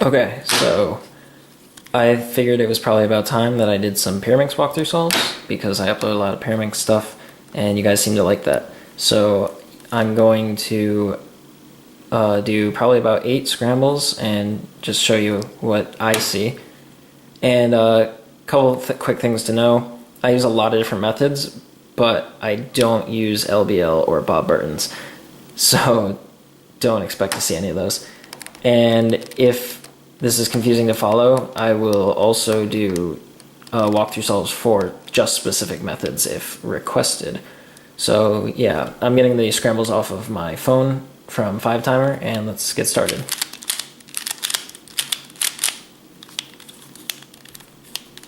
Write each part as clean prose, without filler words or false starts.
Okay, so I figured it was probably about time that I did some Pyraminx walkthrough solves because I upload a lot of Pyraminx stuff and you guys seem to like that. So I'm going to do probably about 8 scrambles and just show you what I see. And a couple of quick things to know. I use a lot of different methods, but I don't use LBL or Bob Burton's. So don't expect to see any of those. And if this is confusing to follow, I will also do walkthrough solves for just specific methods if requested. So yeah, I'm getting the scrambles off of my phone from 5Timer, and let's get started.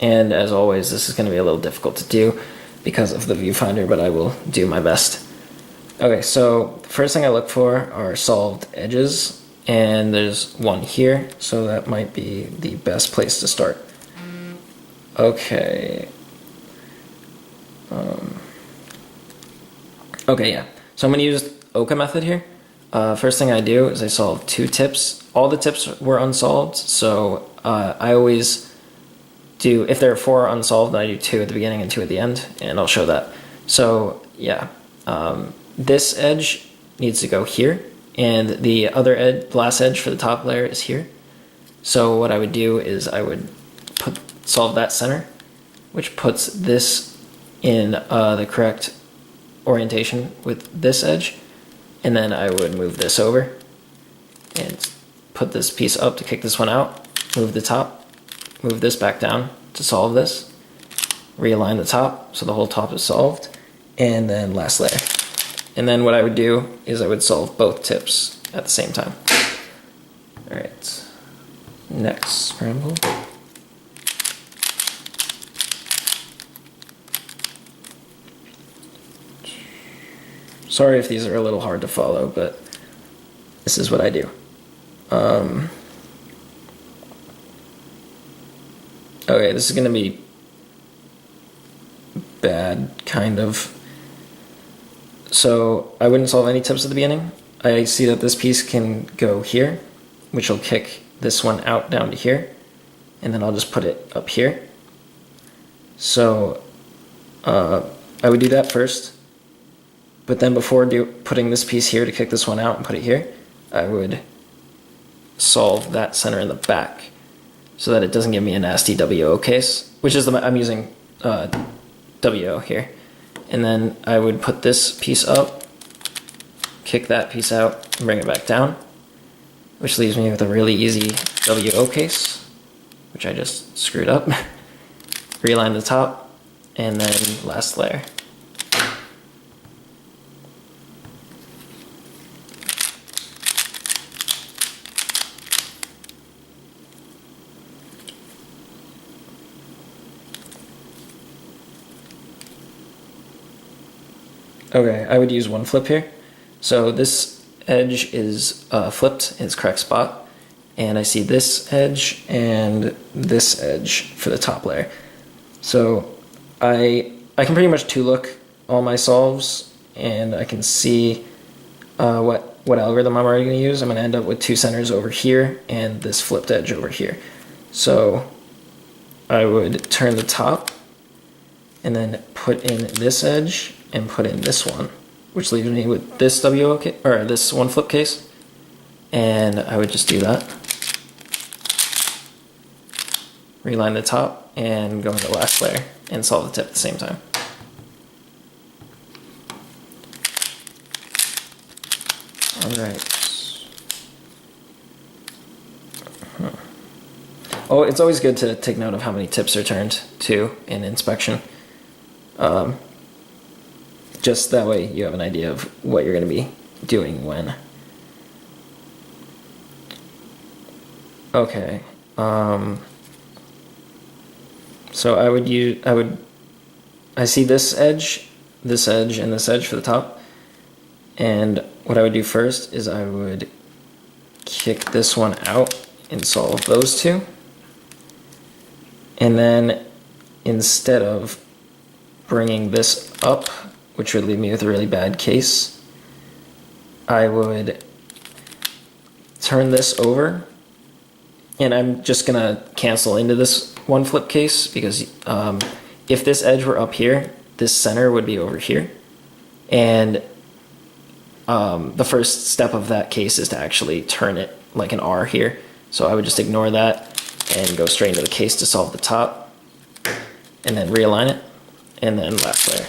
And as always, this is going to be a little difficult to do because of the viewfinder, but I will do my best. Okay, so the first thing I look for are solved edges, and there's one here, so that might be the best place to start. Okay. Okay, yeah. So I'm going to use Oka method here. First thing I do is I solve 2 tips. All the tips were unsolved, so I always do, if there are 4 unsolved, I do 2 at the beginning and 2 at the end, and I'll show that. So yeah, this edge needs to go here, and the other edge, last edge for the top layer is here. So what I would do is I would solve that center, which puts this in the correct orientation with this edge, and then I would move this over and put this piece up to kick this one out, move the top, move this back down to solve this, realign the top so the whole top is solved, and then last layer. And then what I would do is I would solve both tips at the same time. Alright, next scramble. Sorry if these are a little hard to follow, but this is what I do. Okay, this is going to be bad, kind of. So I wouldn't solve any tips at the beginning. I see that this piece can go here, which will kick this one out down to here, and then I'll just put it up here. So I would do that first, but then before putting this piece here to kick this one out and put it here, I would solve that center in the back so that it doesn't give me a nasty WO case, which is I'm using WO here. And then I would put this piece up, kick that piece out, and bring it back down, which leaves me with a really easy WO case, which I just screwed up. Realign the top, and then last layer. Okay, I would use one flip here. So this edge is flipped in its correct spot, and I see this edge and this edge for the top layer. So I can pretty much 2-look all my solves, and I can see what algorithm I'm already going to use. I'm going to end up with 2 centers over here and this flipped edge over here. So I would turn the top and then put in this edge and put in this one, which leaves me with this or this one flip case, and I would just do that. Reline the top and go into the last layer and solve the tip at the same time. Alright. Oh, it's always good to take note of how many tips are turned too in inspection. Just that way you have an idea of what you're going to be doing when. Okay. So I see this edge, and this edge for the top. And what I would do first is I would kick this one out and solve those 2. And then instead of bringing this up, which would leave me with a really bad case, I would turn this over And I'm just gonna cancel into this one flip case because if this edge were up here, this center would be over here. And the first step of that case is to actually turn it like an R here. So I would just ignore that and go straight into the case to solve the top, and then realign it, and then last layer.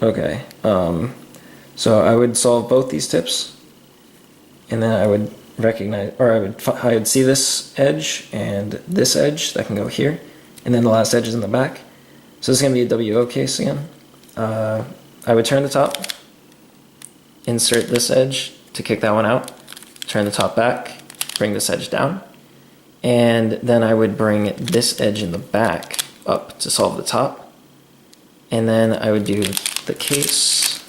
Okay, so I would solve both these tips, and then I would recognize, or I would see this edge and this edge that can go here, and then the last edge is in the back. So this is going to be a WO case again. I would turn the top, insert this edge to kick that one out, turn the top back, bring this edge down, and then I would bring this edge in the back up to solve the top, and then I would do the case,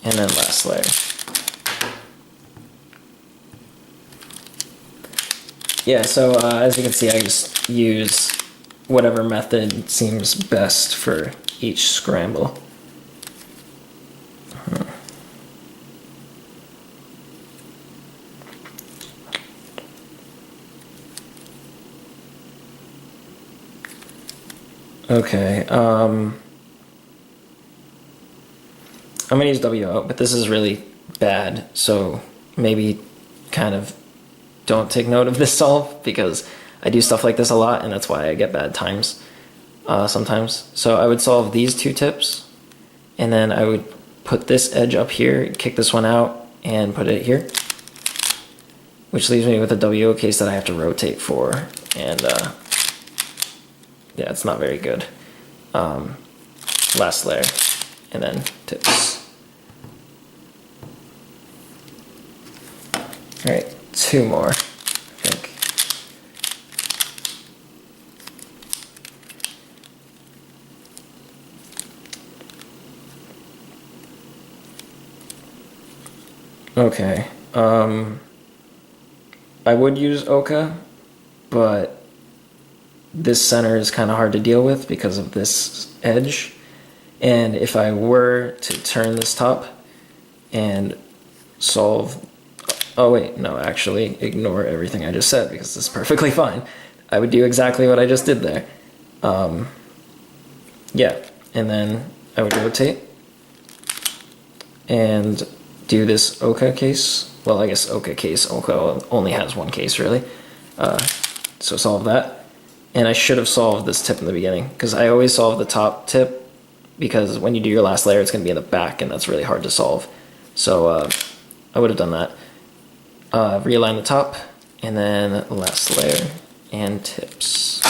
and then last layer. Yeah, so as you can see, I just use whatever method seems best for each scramble. Okay, I'm gonna use WO, but this is really bad, so maybe kind of don't take note of this solve, because I do stuff like this a lot, and that's why I get bad times sometimes. So I would solve these two tips, and then I would put this edge up here, kick this one out, and put it here, which leaves me with a WO case that I have to rotate for, and yeah, it's not very good. Last layer, and then tips. All right, two more, I think. Okay, I would use Oka, but this center is kind of hard to deal with because of this edge. And if I were to turn this top and solve, oh wait, no, actually ignore everything I just said because this is perfectly fine. I would do exactly what I just did there. Yeah, and then I would rotate and do this Oka case. Well, I guess Oka case, Oka only has one case really. So solve that. And I should have solved this tip in the beginning, because I always solve the top tip, because when you do your last layer, it's going to be in the back, and that's really hard to solve. So I would have done that. Realign the top, and then last layer, and tips.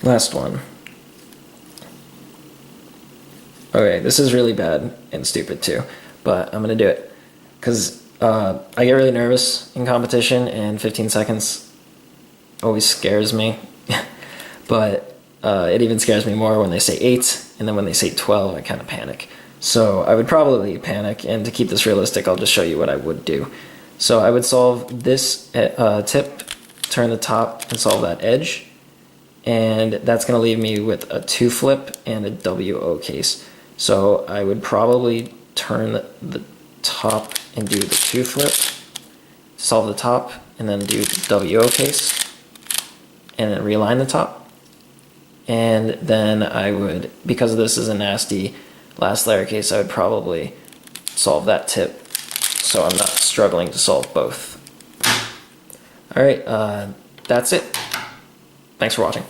Last one. Okay, this is really bad and stupid too, but I'm gonna do it because I get really nervous in competition, and 15 seconds always scares me. But it even scares me more when they say 8, and then when they say 12, I kind of panic. So I would probably panic, and to keep this realistic, I'll just show you what I would do. So I would solve this tip, turn the top, and solve that edge, and that's gonna leave me with a 2 flip and a WO case. So I would probably turn the top and do the 2 flip, solve the top, and then do the WO case, and then realign the top. And then I would, because this is a nasty last layer case, I would probably solve that tip so I'm not struggling to solve both. Alright, that's it. Thanks for watching.